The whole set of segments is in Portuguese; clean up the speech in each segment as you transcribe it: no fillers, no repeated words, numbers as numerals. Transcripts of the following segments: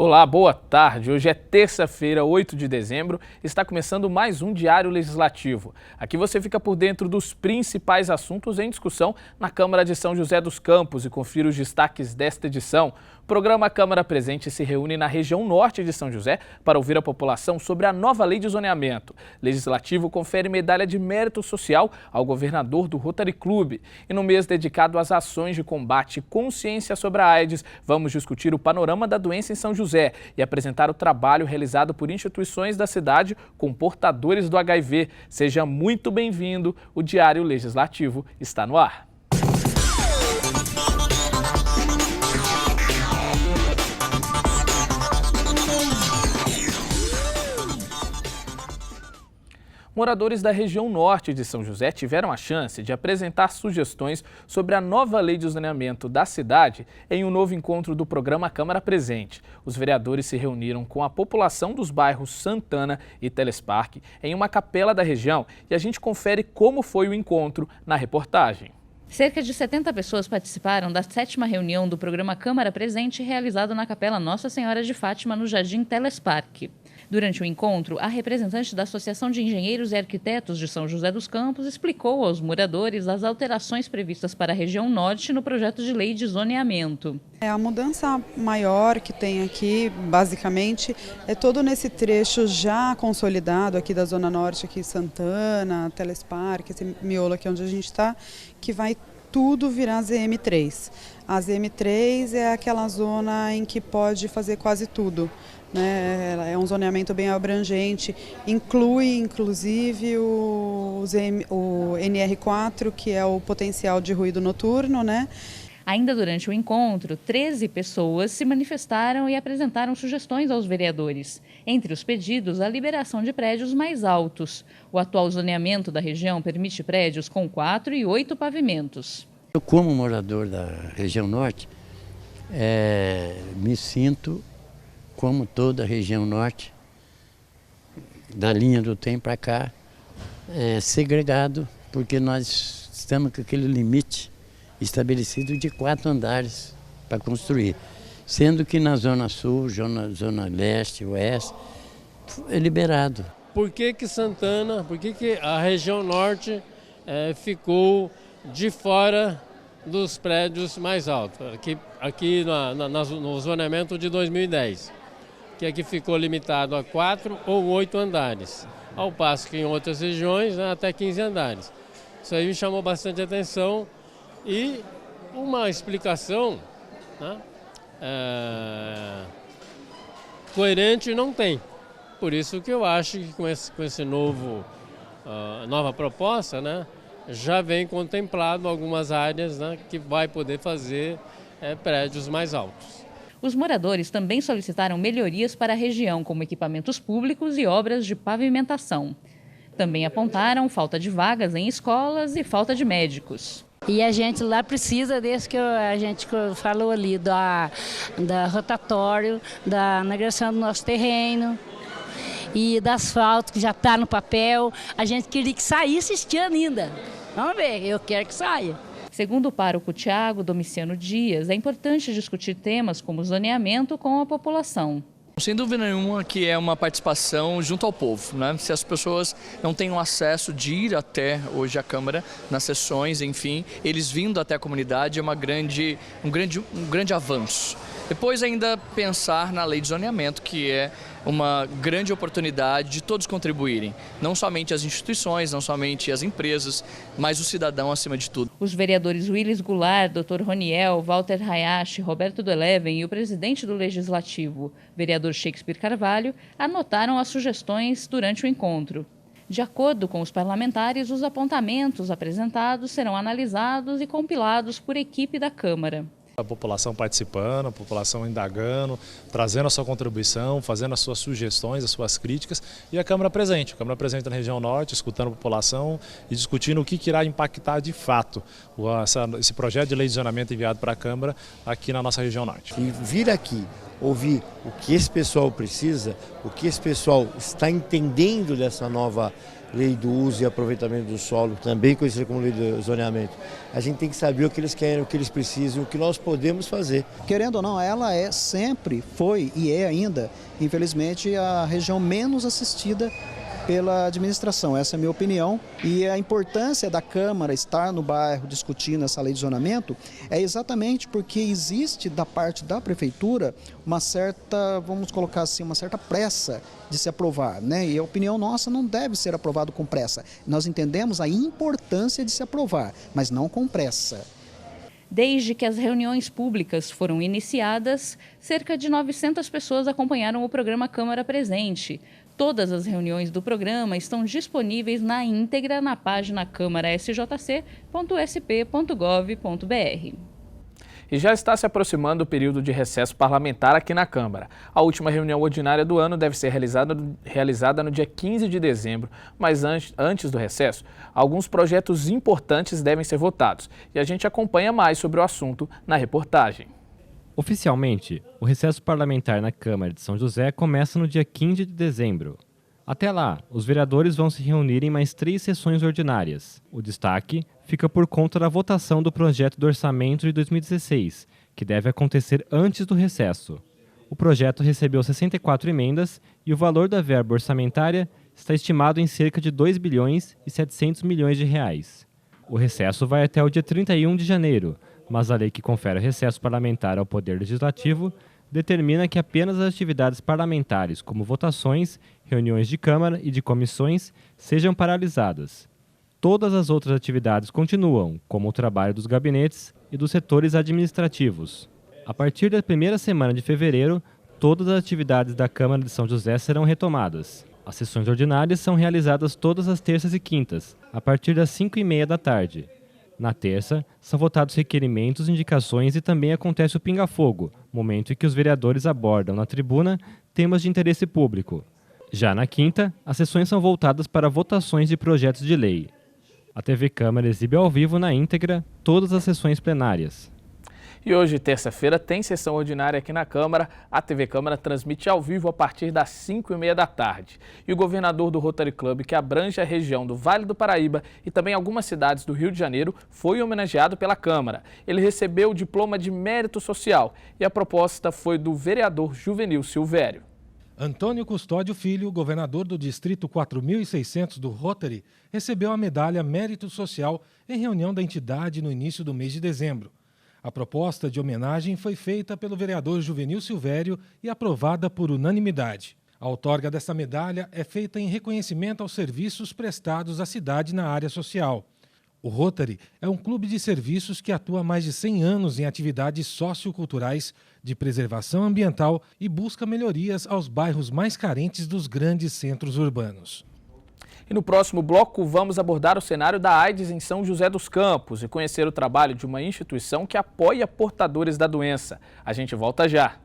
Olá, boa tarde. Hoje é terça-feira, 8 de dezembro. Está começando mais um Diário Legislativo. Aqui você fica por dentro dos principais assuntos em discussão na Câmara de São José dos Campos e confira os destaques desta edição. O programa Câmara Presente se reúne na região norte de São José para ouvir a população sobre a nova lei de zoneamento. Legislativo confere medalha de mérito social ao governador do Rotary Club. E no mês dedicado às ações de combate e consciência sobre a AIDS, vamos discutir o panorama da doença em São José e apresentar o trabalho realizado por instituições da cidade com portadores do HIV. Seja muito bem-vindo, o Diário Legislativo está no ar. Moradores da região norte de São José tiveram a chance de apresentar sugestões sobre a nova lei de zoneamento da cidade em um novo encontro do programa Câmara Presente. Os vereadores se reuniram com a população dos bairros Santana e Telesparque em uma capela da região e a gente confere como foi o encontro na reportagem. Cerca de 70 pessoas participaram da 7ª reunião do programa Câmara Presente realizado na Capela Nossa Senhora de Fátima, no Jardim Telesparque. Durante o encontro, a representante da Associação de Engenheiros e Arquitetos de São José dos Campos explicou aos moradores as alterações previstas para a região norte no projeto de lei de zoneamento. A mudança maior que tem aqui, basicamente, é todo nesse trecho já consolidado aqui da Zona Norte, aqui Santana, Telesparque, esse miolo aqui onde a gente está, que vai tudo virar ZM3. A ZM3 é aquela zona em que pode fazer quase tudo. É um zoneamento bem abrangente, inclui inclusive o NR4, que é o potencial de ruído noturno, né? Ainda durante o encontro, 13 pessoas se manifestaram e apresentaram sugestões aos vereadores. Entre os pedidos, a liberação de prédios mais altos. O atual zoneamento da região permite prédios com 4 e 8 pavimentos. Eu, como morador da região norte, me sinto como toda a região norte, da linha do trem para cá, segregado, porque nós estamos com aquele limite estabelecido de 4 andares para construir. Sendo que na Zona Sul, Zona Leste, Oeste, é liberado. Por que Santana, por que a região norte ficou de fora dos prédios mais altos? Aqui no zoneamento de 2010. Que aqui ficou limitado a 4 ou 8 andares, ao passo que em outras regiões até 15 andares. Isso aí me chamou bastante atenção e uma explicação, né, coerente não tem. Por isso que eu acho que com esse nova proposta, né, já vem contemplado algumas áreas, né, que vai poder fazer prédios mais altos. Os moradores também solicitaram melhorias para a região, como equipamentos públicos e obras de pavimentação. Também apontaram falta de vagas em escolas e falta de médicos. E a gente lá precisa desse que a gente falou ali, da rotatório, da navegação do nosso terreno e da asfalto, que já está no papel. A gente queria que saísse este ano ainda. Vamos ver, eu quero que saia. Segundo o pároco Tiago Domiciano Dias, é importante discutir temas como zoneamento com a população. Sem dúvida nenhuma que é uma participação junto ao povo, né? Se as pessoas não têm o acesso de ir até hoje à Câmara, nas sessões, enfim, eles vindo até a comunidade é um grande avanço. Depois ainda pensar na lei de zoneamento, que é uma grande oportunidade de todos contribuírem, não somente as instituições, não somente as empresas, mas o cidadão acima de tudo. Os vereadores Willis Goulart, Dr. Roniel, Walter Hayashi, Roberto Deleven e o presidente do Legislativo, vereador Shakespeare Carvalho, anotaram as sugestões durante o encontro. De acordo com os parlamentares, os apontamentos apresentados serão analisados e compilados por equipe da Câmara. A população participando, a população indagando, trazendo a sua contribuição, fazendo as suas sugestões, as suas críticas e a Câmara presente na região norte, escutando a população e discutindo o que irá impactar de fato esse projeto de lei de zoneamento enviado para a Câmara aqui na nossa região norte. E vir aqui ouvir o que esse pessoal precisa, o que esse pessoal está entendendo dessa nova lei do uso e aproveitamento do solo, também conhecida como lei do zoneamento. A gente tem que saber o que eles querem, o que eles precisam, o que nós podemos fazer. Querendo ou não, ela sempre foi e é ainda, infelizmente, a região menos assistida pela administração. Essa é a minha opinião. E a importância da Câmara estar no bairro discutindo essa lei de zonamento é exatamente porque existe da parte da Prefeitura uma certa, vamos colocar assim, uma certa pressa de se aprovar, né? E a opinião nossa não deve ser aprovado com pressa. Nós entendemos a importância de se aprovar, mas não com pressa. Desde que as reuniões públicas foram iniciadas, cerca de 900 pessoas acompanharam o programa Câmara Presente. Todas as reuniões do programa estão disponíveis na íntegra na página câmarasjc.sp.gov.br. E já está se aproximando o período de recesso parlamentar aqui na Câmara. A última reunião ordinária do ano deve ser realizada no dia 15 de dezembro, mas antes do recesso, alguns projetos importantes devem ser votados. E a gente acompanha mais sobre o assunto na reportagem. Oficialmente, o recesso parlamentar na Câmara de São José começa no dia 15 de dezembro. Até lá, os vereadores vão se reunir em mais 3 sessões ordinárias. O destaque fica por conta da votação do projeto do orçamento de 2016, que deve acontecer antes do recesso. O projeto recebeu 64 emendas e o valor da verba orçamentária está estimado em cerca de 2 bilhões e 700 milhões de reais. O recesso vai até o dia 31 de janeiro, mas a lei que confere o recesso parlamentar ao Poder Legislativo determina que apenas as atividades parlamentares, como votações, reuniões de Câmara e de comissões, sejam paralisadas. Todas as outras atividades continuam, como o trabalho dos gabinetes e dos setores administrativos. A partir da primeira semana de fevereiro, todas as atividades da Câmara de São José serão retomadas. As sessões ordinárias são realizadas todas as terças e quintas, a partir das 5h30 da tarde. Na terça, são votados requerimentos, indicações e também acontece o pinga-fogo, momento em que os vereadores abordam na tribuna temas de interesse público. Já na quinta, as sessões são voltadas para votações de projetos de lei. A TV Câmara exibe ao vivo na íntegra todas as sessões plenárias. E hoje, terça-feira, tem sessão ordinária aqui na Câmara. A TV Câmara transmite ao vivo a partir das 5h30 da tarde. E o governador do Rotary Club, que abrange a região do Vale do Paraíba e também algumas cidades do Rio de Janeiro, foi homenageado pela Câmara. Ele recebeu o diploma de mérito social e a proposta foi do vereador Juvenil Silvério. Antônio Custódio Filho, governador do Distrito 4600 do Rotary, recebeu a medalha Mérito Social em reunião da entidade no início do mês de dezembro. A proposta de homenagem foi feita pelo vereador Juvenil Silvério e aprovada por unanimidade. A outorga dessa medalha é feita em reconhecimento aos serviços prestados à cidade na área social. O Rotary é um clube de serviços que atua há mais de 100 anos em atividades socioculturais, de preservação ambiental e busca melhorias aos bairros mais carentes dos grandes centros urbanos. E no próximo bloco vamos abordar o cenário da AIDS em São José dos Campos e conhecer o trabalho de uma instituição que apoia portadores da doença. A gente volta já.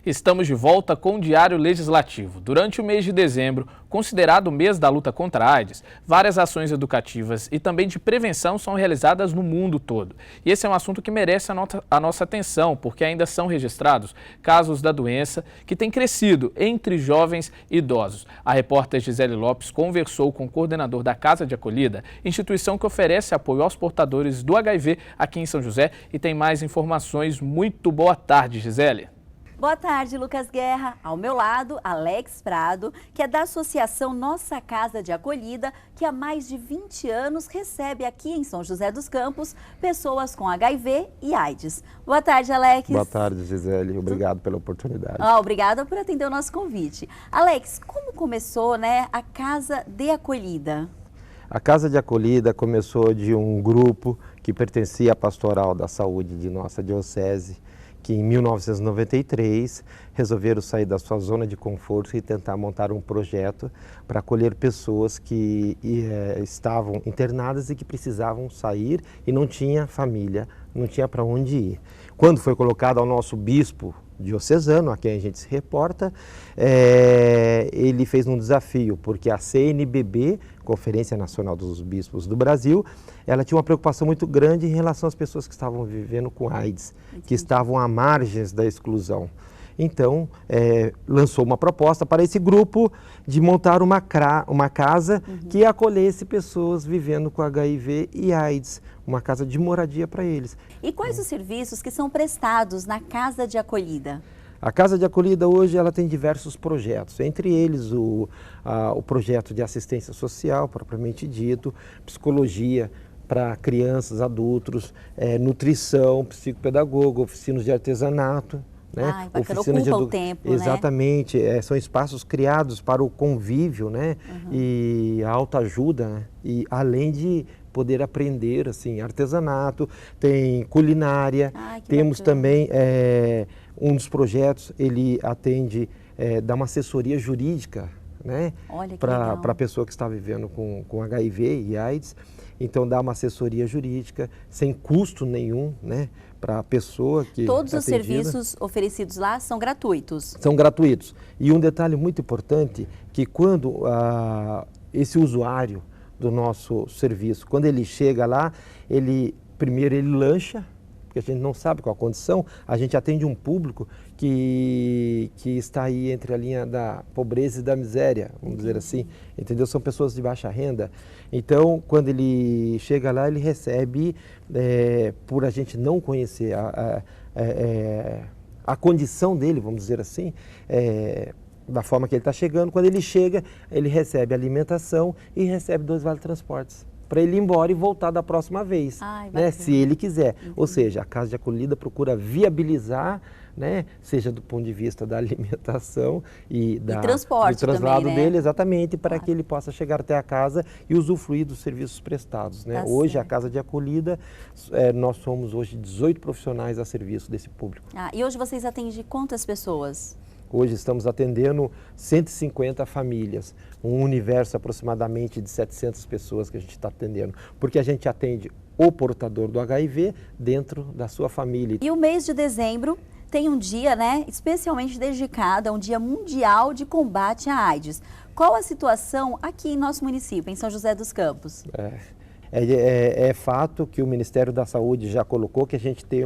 Estamos de volta com o Diário Legislativo. Durante o mês de dezembro, considerado o mês da luta contra a AIDS, várias ações educativas e também de prevenção são realizadas no mundo todo. E esse é um assunto que merece a nossa atenção, porque ainda são registrados casos da doença que têm crescido entre jovens e idosos. A repórter Gisele Lopes conversou com o coordenador da Casa de Acolhida, instituição que oferece apoio aos portadores do HIV aqui em São José, e tem mais informações. Muito boa tarde, Gisele. Boa tarde, Lucas Guerra. Ao meu lado, Alex Prado, que é da Associação Nossa Casa de Acolhida, que há mais de 20 anos recebe aqui em São José dos Campos pessoas com HIV e AIDS. Boa tarde, Alex. Boa tarde, Gisele. Obrigado pela oportunidade. Obrigada por atender o nosso convite. Alex, como começou, a Casa de Acolhida? A Casa de Acolhida começou de um grupo que pertencia à Pastoral da Saúde de nossa diocese, que em 1993 resolveram sair da sua zona de conforto e tentar montar um projeto para acolher pessoas que estavam internadas e que precisavam sair e não tinha família, não tinha para onde ir. Quando foi colocado ao nosso bispo diocesano, a quem a gente se reporta, ele fez um desafio, porque a CNBB, Conferência Nacional dos Bispos do Brasil, ela tinha uma preocupação muito grande em relação às pessoas que estavam vivendo com AIDS, que estavam à margens da exclusão. Então, lançou uma proposta para esse grupo de montar uma casa que acolhesse pessoas vivendo com HIV e AIDS, uma casa de moradia para eles. E quais os serviços que são prestados na Casa de Acolhida? A Casa de Acolhida hoje ela tem diversos projetos, entre eles o projeto de assistência social, propriamente dito, psicologia para crianças, adultos, nutrição, psicopedagogo, oficinas de artesanato. Né? Ocupa o tempo, exatamente, né? São espaços criados para o convívio, né? E a autoajuda, né? E além de poder aprender assim, artesanato, tem culinária, temos também um dos projetos, ele atende, dá uma assessoria jurídica, né? Para a pessoa que está vivendo com HIV e AIDS. Então dá uma assessoria jurídica sem custo nenhum, né, para a pessoa que Todos é os serviços oferecidos lá são gratuitos? São gratuitos. E um detalhe muito importante, que quando esse usuário do nosso serviço, quando ele chega lá, primeiro ele lancha, porque a gente não sabe qual a condição, a gente atende um público que está aí entre a linha da pobreza e da miséria, vamos dizer assim, entendeu? São pessoas de baixa renda. Então, quando ele chega lá, ele recebe, por a gente não conhecer a condição dele, vamos dizer assim, da forma que ele está chegando, quando ele chega, ele recebe alimentação e recebe 2 vale-transportes, para ele ir embora e voltar da próxima vez, né, se ele quiser. Ou seja, a Casa de Acolhida procura viabilizar, né, seja do ponto de vista da alimentação e do translado também, né? dele, exatamente, para que ele possa chegar até a casa e usufruir dos serviços prestados. Né? Hoje, a Casa de Acolhida, nós somos hoje 18 profissionais a serviço desse público. E hoje vocês atendem quantas pessoas? Hoje estamos atendendo 150 famílias, um universo aproximadamente de 700 pessoas que a gente está atendendo, porque a gente atende o portador do HIV dentro da sua família. E o mês de dezembro tem um dia, né, especialmente dedicado a um dia mundial de combate à AIDS. Qual a situação aqui em nosso município, em São José dos Campos? É fato que o Ministério da Saúde já colocou que a gente tem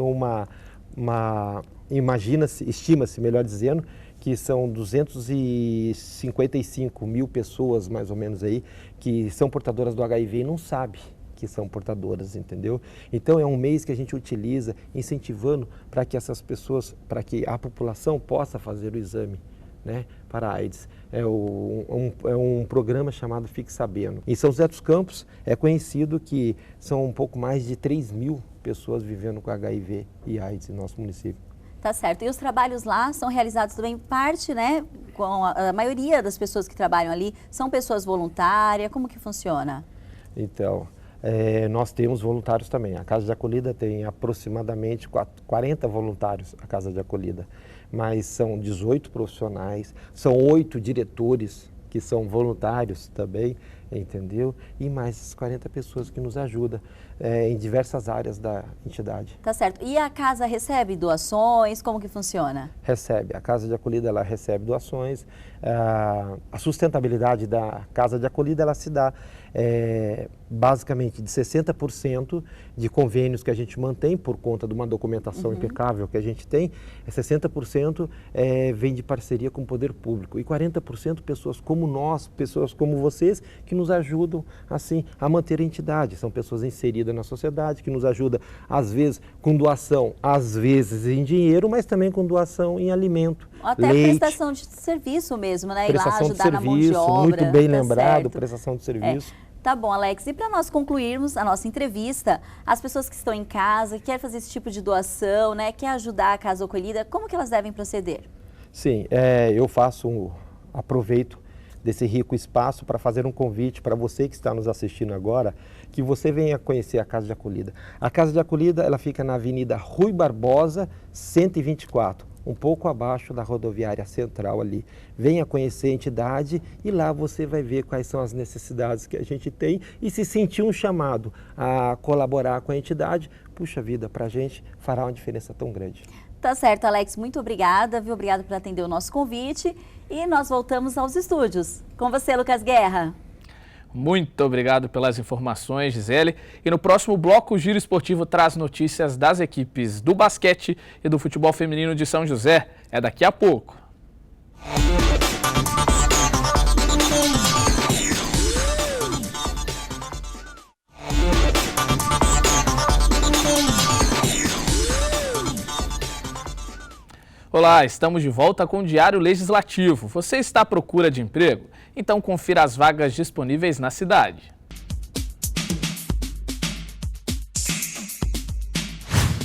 estima-se, melhor dizendo, que são 255 mil pessoas, mais ou menos aí, que são portadoras do HIV e não sabem que são portadoras, entendeu? Então é um mês que a gente utiliza incentivando para que essas pessoas, para que a população possa fazer o exame, né, para a AIDS. É um programa chamado Fique Sabendo. Em São José dos Campos é conhecido que são um pouco mais de 3 mil pessoas vivendo com HIV e AIDS em nosso município. Tá certo. E os trabalhos lá são realizados também parte, né, com a maioria das pessoas que trabalham ali são pessoas voluntárias. Como que funciona? Então, nós temos voluntários também. A Casa de Acolhida tem aproximadamente 40 voluntários, a Casa de Acolhida. Mas são 18 profissionais, são 8 diretores que são voluntários também, entendeu? E mais 40 pessoas que nos ajudam em diversas áreas da entidade. Tá certo. E a casa recebe doações? Como que funciona? Recebe. A Casa de Acolhida, ela recebe doações. A sustentabilidade da Casa de Acolhida, ela se dá basicamente de 60% de convênios que a gente mantém por conta de uma documentação impecável que a gente tem, 60% vem de parceria com o poder público e 40% pessoas como nós, pessoas como vocês, que nos ajudam assim a manter a entidade. São pessoas inseridas na sociedade, que nos ajudam às vezes com doação, às vezes em dinheiro, mas também com doação em alimento, até leite, prestação de serviço mesmo, né? Prestação ir lá ajudar de serviço, na mão de obra. muito bem tá lembrado, certo. prestação de serviço. Tá bom, Alex. E para nós concluirmos a nossa entrevista, as pessoas que estão em casa, que querem fazer esse tipo de doação, né, quer ajudar a Casa Acolhida, como que elas devem proceder? Sim, eu aproveito desse rico espaço para fazer um convite para você que está nos assistindo agora, que você venha conhecer a Casa de Acolhida. A Casa de Acolhida, ela fica na Avenida Rui Barbosa, 124. Um pouco abaixo da rodoviária central ali. Venha conhecer a entidade e lá você vai ver quais são as necessidades que a gente tem e se sentir um chamado a colaborar com a entidade, puxa vida, para a gente fará uma diferença tão grande. Tá certo, Alex, muito obrigada, viu? Obrigada por atender o nosso convite. E nós voltamos aos estúdios. Com você, Lucas Guerra. Muito obrigado pelas informações, Gisele. E no próximo bloco, o Giro Esportivo traz notícias das equipes do basquete e do futebol feminino de São José. É daqui a pouco. Olá, estamos de volta com o Diário Legislativo. Você está à procura de emprego? Então confira as vagas disponíveis na cidade.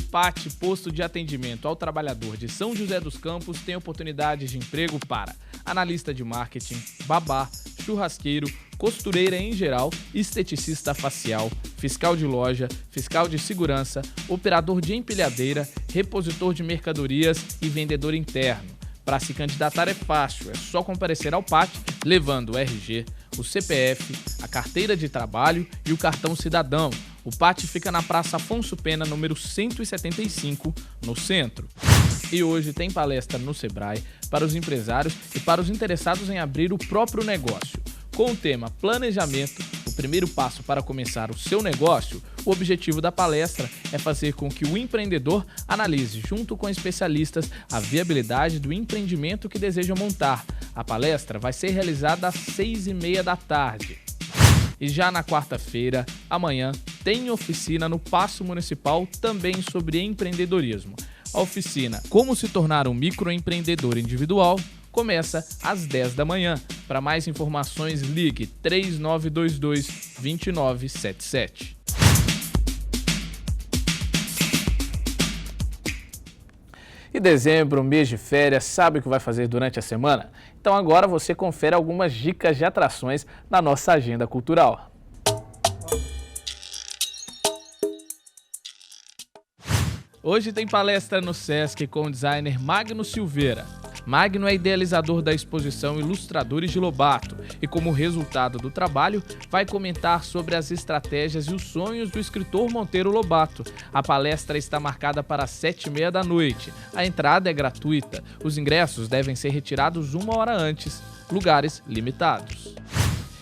PAT, Posto de Atendimento ao Trabalhador de São José dos Campos, tem oportunidades de emprego para analista de marketing, babá, churrasqueiro, costureira em geral, esteticista facial, fiscal de loja, fiscal de segurança, operador de empilhadeira, repositor de mercadorias e vendedor interno. Para se candidatar é fácil, é só comparecer ao PAT levando o RG, o CPF, a carteira de trabalho e o cartão cidadão. O PAT fica na Praça Afonso Pena, número 175, no centro. E hoje tem palestra no Sebrae para os empresários e para os interessados em abrir o próprio negócio. Com o tema Planejamento, o primeiro passo para começar o seu negócio, o objetivo da palestra é fazer com que o empreendedor analise, junto com especialistas, a viabilidade do empreendimento que deseja montar. A palestra vai ser realizada às 6h30 da tarde. E já na quarta-feira, amanhã, tem oficina no Paço Municipal também sobre empreendedorismo. A oficina Como se tornar um microempreendedor individual começa às 10 da manhã. Para mais informações, ligue 3922-2977. E dezembro, mês de férias, sabe o que vai fazer durante a semana? Então agora você confere algumas dicas de atrações na nossa agenda cultural. Hoje tem palestra no Sesc com o designer Magno Silveira. Magno é idealizador da exposição Ilustradores de Lobato e, como resultado do trabalho, vai comentar sobre as estratégias e os sonhos do escritor Monteiro Lobato. A palestra está marcada para as 7h30 da noite. A entrada é gratuita. Os ingressos devem ser retirados 1 hora antes. Lugares limitados.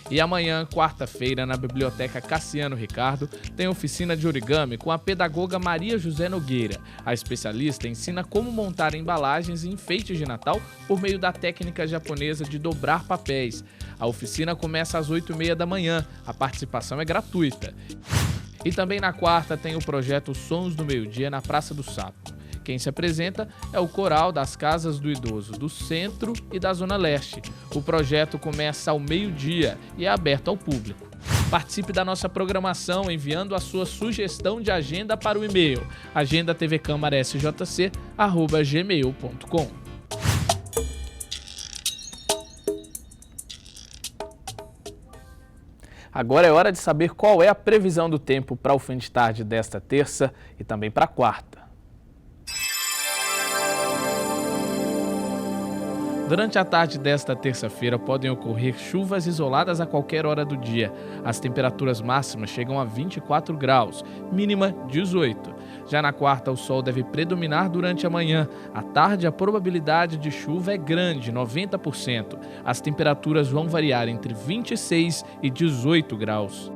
E amanhã, quarta-feira, na Biblioteca Cassiano Ricardo, tem oficina de origami com a pedagoga Maria José Nogueira. A especialista ensina como montar embalagens e enfeites de Natal por meio da técnica japonesa de dobrar papéis. A oficina começa às 8h30 da manhã. A participação é gratuita. E também na quarta tem o projeto Sons do Meio-Dia na Praça do Sapo. Quem se apresenta é o Coral das Casas do Idoso do Centro e da Zona Leste. O projeto começa ao meio-dia e é aberto ao público. Participe da nossa programação enviando a sua sugestão de agenda para o e-mail agendatvcamarsjc@gmail.com. Agora é hora de saber qual é a previsão do tempo para o fim de tarde desta terça e também para a quarta. Durante a tarde desta terça-feira podem ocorrer chuvas isoladas a qualquer hora do dia. As temperaturas máximas chegam a 24 graus, mínima 18. Já na quarta, o sol deve predominar durante a manhã. À tarde, a probabilidade de chuva é grande, 90%. As temperaturas vão variar entre 26 e 18 graus.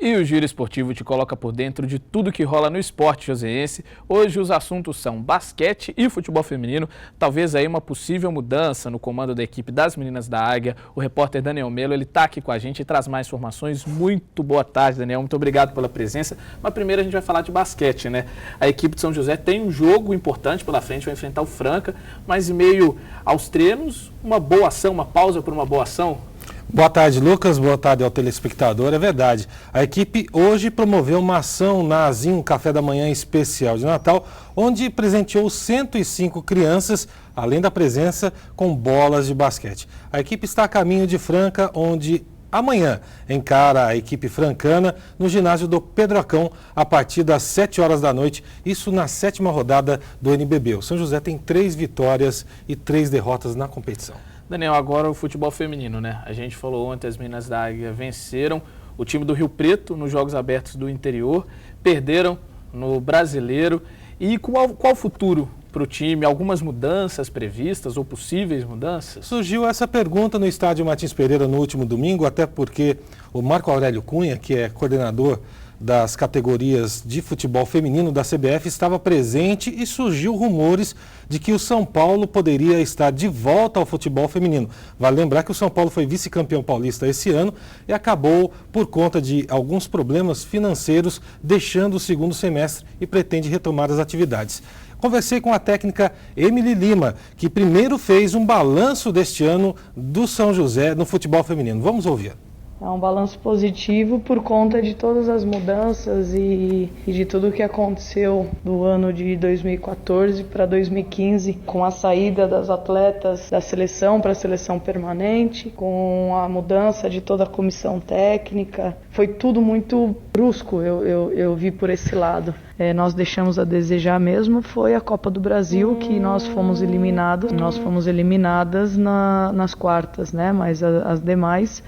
E o Giro Esportivo te coloca por dentro de tudo que rola no esporte joseense. Hoje os assuntos são basquete e futebol feminino. Talvez aí uma possível mudança no comando da equipe das Meninas da Águia. O repórter Daniel Melo, ele está aqui com a gente e traz mais informações. Muito boa tarde, Daniel. Muito obrigado pela presença. Mas primeiro a gente vai falar de basquete, né? A equipe de São José tem um jogo importante pela frente, vai enfrentar o Franca. Mas em meio aos treinos, uma boa ação, uma pausa por uma boa ação. Boa tarde, Lucas. Boa tarde ao telespectador. É verdade. A equipe hoje promoveu uma ação na Azim, um café da manhã especial de Natal, onde presenteou 105 crianças, além da presença com bolas de basquete. A equipe está a caminho de Franca, onde amanhã encara a equipe francana no ginásio do Pedrocão a partir das 7 horas da noite, isso na 7ª rodada do NBB. O São José tem 3 vitórias e 3 derrotas na competição. Daniel, agora o futebol feminino, né? A gente falou ontem, as meninas da Águia venceram o time do Rio Preto nos Jogos Abertos do Interior, perderam no Brasileiro. E qual o futuro para o time? Algumas mudanças previstas ou possíveis mudanças? Surgiu essa pergunta no estádio Martins Pereira no último domingo, até porque o Marco Aurélio Cunha, que é coordenador das categorias de futebol feminino da CBF, estava presente e surgiu rumores de que o São Paulo poderia estar de volta ao futebol feminino. Vale lembrar que o São Paulo foi vice-campeão paulista esse ano e acabou, por conta de alguns problemas financeiros, deixando o segundo semestre e pretende retomar as atividades. Conversei com a técnica Emily Lima, que primeiro fez um balanço deste ano do São José no futebol feminino. Vamos ouvir. É um balanço positivo por conta de todas as mudanças e de tudo o que aconteceu do ano de 2014 para 2015, com a saída das atletas da seleção para a seleção permanente, com a mudança de toda a comissão técnica. Foi tudo muito brusco, eu vi por esse lado. Nós deixamos a desejar mesmo, foi a Copa do Brasil, que nós fomos eliminados. Nós fomos eliminadas nas quartas, né? Mas as demais...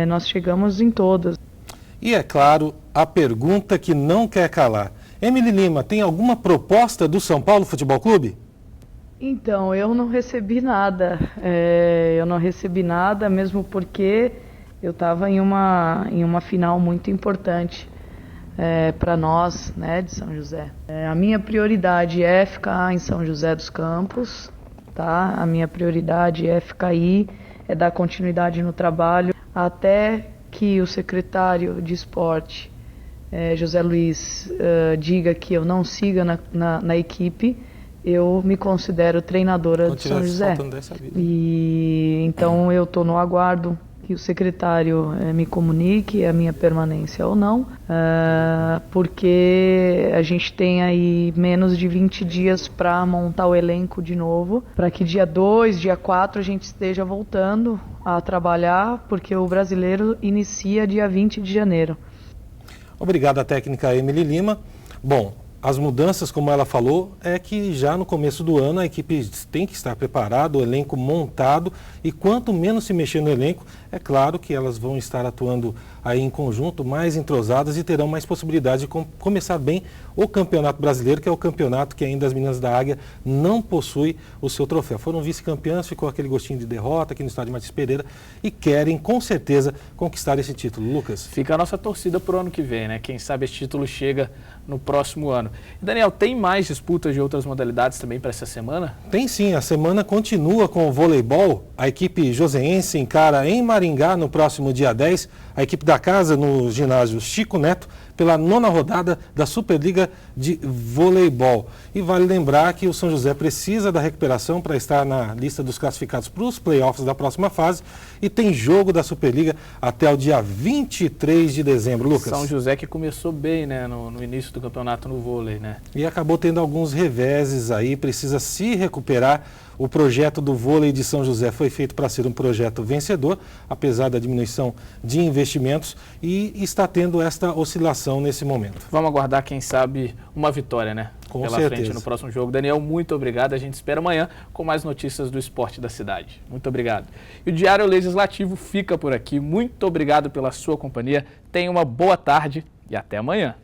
nós chegamos em todas. E é claro, a pergunta que não quer calar. Emily Lima, tem alguma proposta do São Paulo Futebol Clube? Então, eu não recebi nada. Eu não recebi nada, mesmo porque eu estava em uma final muito importante para nós, né, de São José. A minha prioridade é ficar em São José dos Campos, tá? A minha prioridade é ficar aí, é dar continuidade no trabalho, até que o secretário de esporte, José Luiz, diga que eu não siga na equipe, eu me considero treinadora de São José. E então eu estou no aguardo que o secretário me comunique a minha permanência ou não, porque a gente tem aí menos de 20 dias para montar o elenco de novo, para que dia 2, dia 4 a gente esteja voltando a trabalhar, porque o brasileiro inicia dia 20 de janeiro. Obrigado à técnica Emily Lima. Bom, as mudanças, como ela falou, é que já no começo do ano a equipe tem que estar preparada, o elenco montado, e quanto menos se mexer no elenco, é claro que elas vão estar atuando aí em conjunto, mais entrosadas, e terão mais possibilidade de começar bem o Campeonato Brasileiro, que é o campeonato que ainda as meninas da Águia não possuem o seu troféu. Foram vice-campeãs, ficou aquele gostinho de derrota aqui no estádio Martins Pereira e querem, com certeza, conquistar esse título. Lucas? Fica a nossa torcida para o ano que vem, né? Quem sabe esse título chega no próximo ano. E Daniel, tem mais disputas de outras modalidades também para essa semana? Tem sim, a semana continua com o voleibol. A equipe joseense encara em Maringá no próximo dia 10, a equipe da casa no ginásio Chico Neto, pela 9ª rodada da Superliga de Voleibol. E vale lembrar que o São José precisa da recuperação para estar na lista dos classificados para os playoffs da próxima fase, e tem jogo da Superliga até o dia 23 de dezembro. Lucas? São José que começou bem, né, no início do campeonato no vôlei, né? E acabou tendo alguns reveses aí, precisa se recuperar. O projeto do vôlei de São José foi feito para ser um projeto vencedor, apesar da diminuição de investimentos, e está tendo esta oscilação nesse momento. Vamos aguardar, quem sabe, uma vitória, né? Com pela certeza. Frente no próximo jogo. Daniel, muito obrigado. A gente espera amanhã com mais notícias do esporte da cidade. Muito obrigado. E o Diário Legislativo fica por aqui. Muito obrigado pela sua companhia. Tenha uma boa tarde e até amanhã.